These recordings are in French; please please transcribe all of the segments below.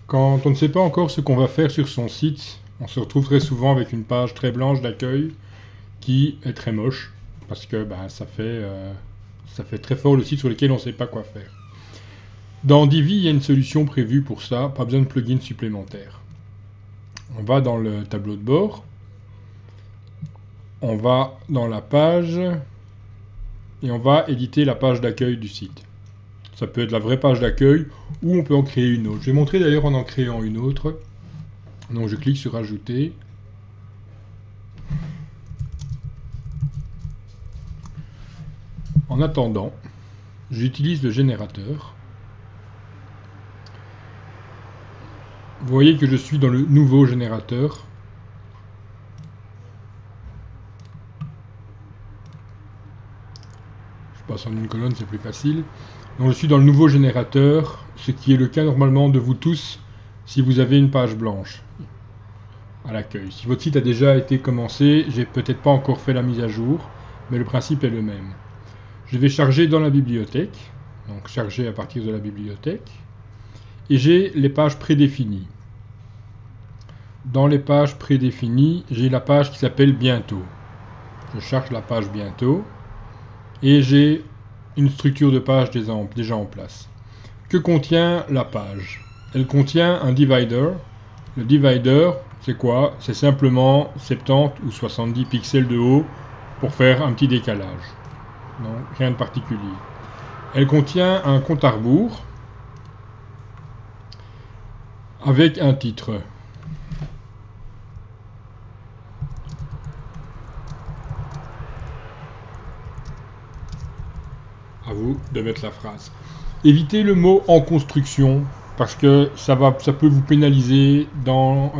Quand on ne sait pas encore ce qu'on va faire sur son site, on se retrouve très souvent avec une page très blanche d'accueil qui est très moche parce que ça fait très fort le site sur lequel on ne sait pas quoi faire. Dans Divi, il y a une solution prévue pour ça, pas besoin de plugin supplémentaire. On va dans le tableau de bord, on va dans la page et on va éditer la page d'accueil du site. Ça peut être la vraie page d'accueil ou on peut en créer une autre. Je vais montrer d'ailleurs en créant une autre. Donc je clique sur Ajouter. En attendant, j'utilise le générateur. Vous voyez que je suis dans le nouveau générateur. Je passe en une colonne, c'est plus facile. Donc je suis dans le nouveau générateur, ce qui est le cas normalement de vous tous si vous avez une page blanche à l'accueil. Si votre site a déjà été commencé, j'ai peut-être pas encore fait la mise à jour, mais le principe est le même. Je vais charger dans la bibliothèque, donc charger à partir de la bibliothèque, et j'ai les pages prédéfinies. Dans les pages prédéfinies, j'ai la page qui s'appelle Bientôt. Je charge la page Bientôt, et j'ai une structure de page déjà en place. Que contient la page? Elle contient un divider. Le divider, c'est quoi? C'est simplement 70 ou 70 pixels de haut pour faire un petit décalage. Donc, rien de particulier. Elle contient un compte à rebours avec un titre. À vous de mettre la phrase. Évitez le mot en construction parce que ça peut vous pénaliser dans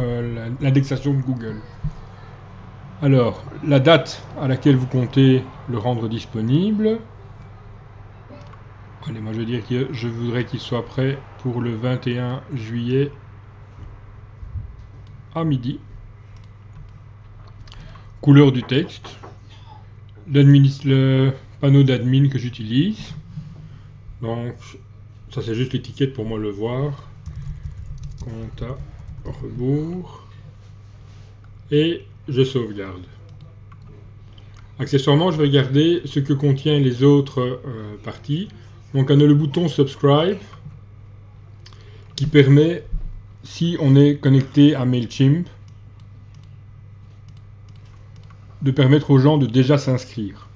l'indexation de Google. Alors, la date à laquelle vous comptez le rendre disponible. Allez, moi je vais dire que je voudrais qu'il soit prêt pour le 21 juillet à midi. Couleur du texte. Le panneau d'admin que j'utilise. Donc, ça c'est juste l'étiquette pour moi le voir. Compte à rebours. Et je sauvegarde. Accessoirement, je vais regarder ce que contient les autres parties. Donc on a le bouton Subscribe qui permet, si on est connecté à MailChimp, de permettre aux gens de déjà s'inscrire.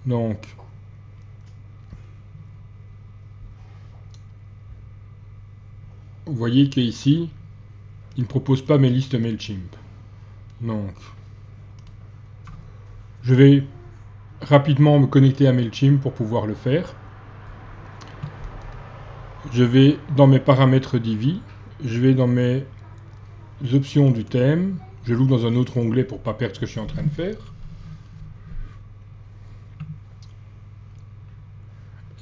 Donc, vous voyez qu'ici, il ne propose pas mes listes MailChimp. Donc, je vais rapidement me connecter à MailChimp pour pouvoir le faire. Je vais dans mes paramètres Divi, je vais dans mes options du thème, je l'ouvre dans un autre onglet pour ne pas perdre ce que je suis en train de faire.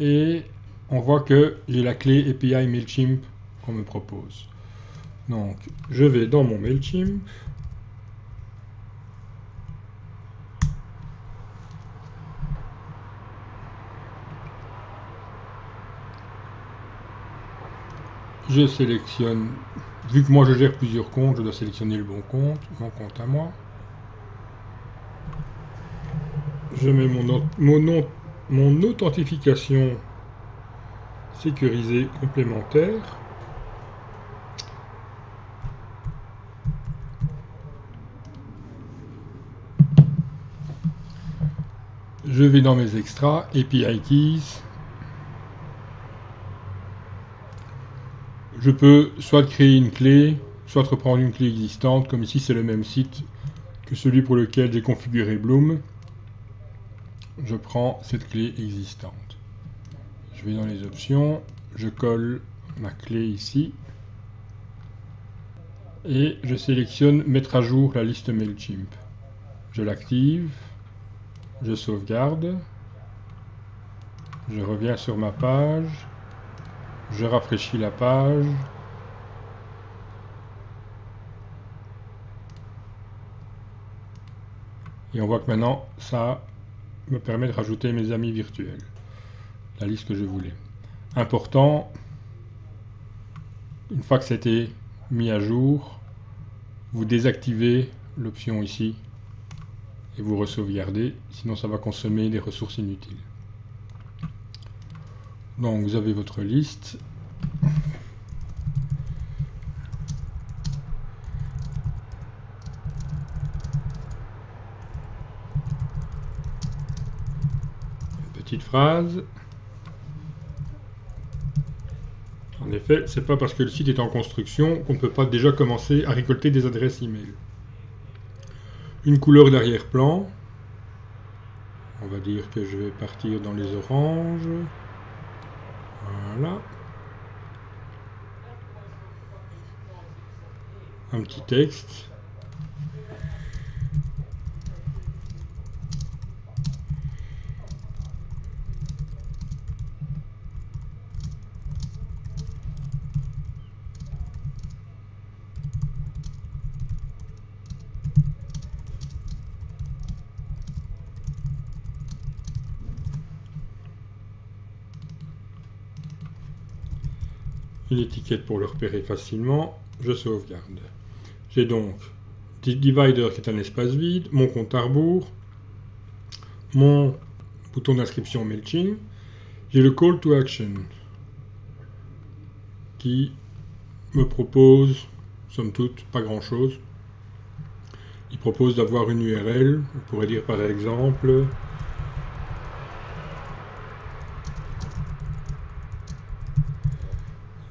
Et on voit que j'ai la clé API MailChimp qu'on me propose. Donc, je vais dans mon MailChimp. Je sélectionne, vu que moi je gère plusieurs comptes, je dois sélectionner le bon compte, mon compte à moi. Je mets mon authentification sécurisée complémentaire. Je vais dans mes extras, API Keys. Je peux soit créer une clé, soit reprendre une clé existante, comme ici c'est le même site que celui pour lequel j'ai configuré Bloom. Je prends cette clé existante. Je vais dans les options, je colle ma clé ici, et je sélectionne mettre à jour la liste MailChimp. Je l'active, je sauvegarde, je reviens sur ma page, je rafraîchis la page, et on voit que maintenant ça me permet de rajouter mes amis virtuels, la liste que je voulais. Important, Une fois que ça a été mis à jour, vous désactivez l'option ici et vous re-sauvegardez, sinon ça va consommer des ressources inutiles. Donc vous avez votre liste. Une petite phrase. En effet, c'est pas parce que le site est en construction qu'on ne peut pas déjà commencer à récolter des adresses email. Une couleur d'arrière-plan. On va dire que je vais partir dans les oranges. Voilà. Un petit texte. Une étiquette pour le repérer facilement. Je sauvegarde. J'ai donc Divider qui est un espace vide, mon compte à rebours, mon bouton d'inscription MailChimp. J'ai le Call to Action qui me propose, somme toute, pas grand chose. Il propose d'avoir une URL. On pourrait dire par exemple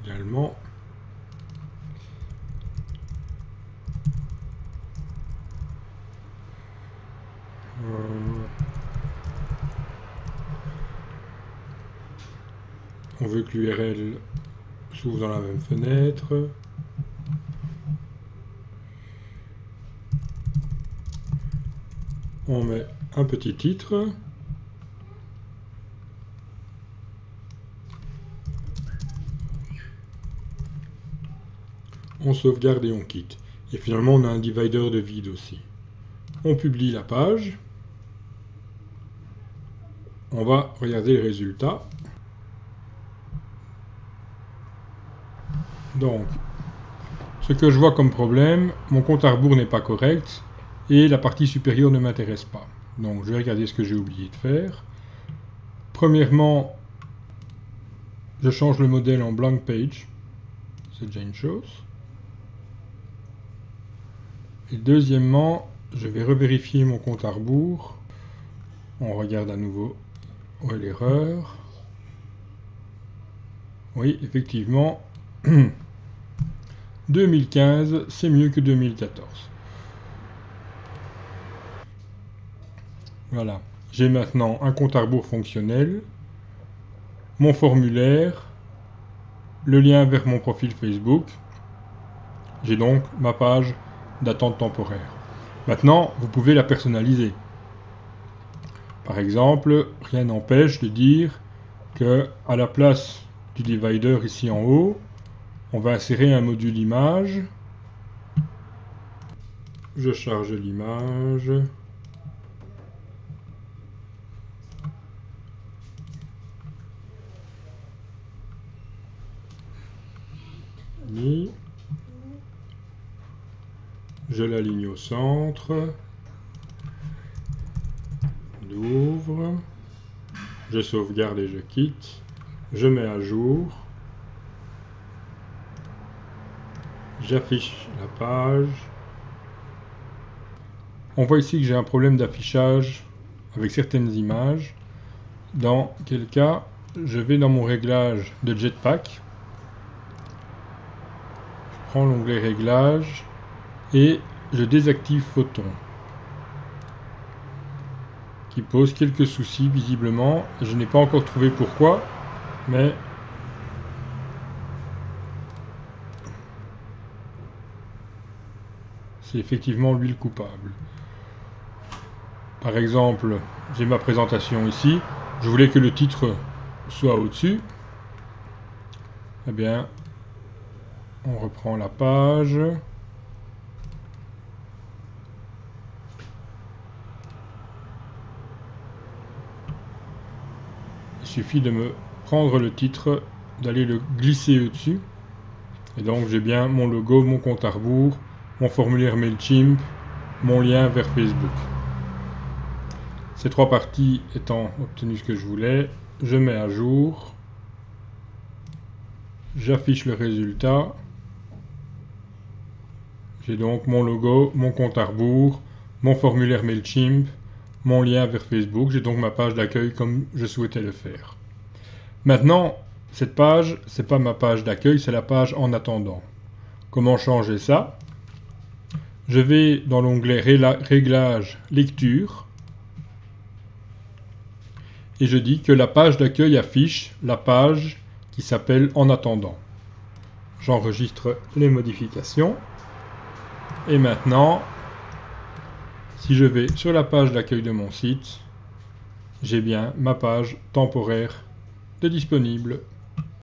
idéalement on veut que l'URL s'ouvre dans la même fenêtre. On met un petit titre. On sauvegarde et on quitte. Et finalement, on a un divider de vide aussi. On publie la page. On va regarder les résultats. Donc, ce que je vois comme problème, mon compte à rebours n'est pas correct et la partie supérieure ne m'intéresse pas. Donc, je vais regarder ce que j'ai oublié de faire. Premièrement, je change le modèle en blank page. C'est déjà une chose. Et deuxièmement, je vais revérifier mon compte à rebours. On regarde à nouveau où est l'erreur. Oui, effectivement, 2015, c'est mieux que 2014. Voilà. J'ai maintenant un compte à rebours fonctionnel, mon formulaire, le lien vers mon profil Facebook. J'ai donc ma page d'attente temporaire. Maintenant, vous pouvez la personnaliser. Par exemple, rien n'empêche de dire que à la place du divider ici en haut, on va insérer un module image. Je charge l'image. Je l'aligne au centre. J'ouvre. Je sauvegarde et je quitte. Je mets à jour. J'affiche la page. On voit ici que j'ai un problème d'affichage avec certaines images. Dans quel cas, je vais dans mon réglage de Jetpack. Je prends l'onglet Réglages et je désactive Photon, qui pose quelques soucis visiblement. Je n'ai pas encore trouvé pourquoi, mais c'est effectivement lui le coupable. Par exemple, j'ai ma présentation ici. Je voulais que le titre soit au-dessus. Eh bien, on reprend la page. Il suffit de me prendre le titre, d'aller le glisser au-dessus. Et donc j'ai bien mon logo, mon compte à rebours, mon formulaire MailChimp, mon lien vers Facebook. Ces trois parties étant obtenu ce que je voulais, je mets à jour, j'affiche le résultat. J'ai donc mon logo, mon compte à rebours, mon formulaire MailChimp, mon lien vers Facebook. J'ai donc ma page d'accueil comme je souhaitais le faire. Maintenant, cette page, c'est pas ma page d'accueil, c'est la page en attendant. Comment changer ça? Je vais dans l'onglet Réglages lecture et je dis que la page d'accueil affiche la page qui s'appelle en attendant. J'enregistre les modifications. Et maintenant, si je vais sur la page d'accueil de mon site, j'ai bien ma page temporaire de disponible.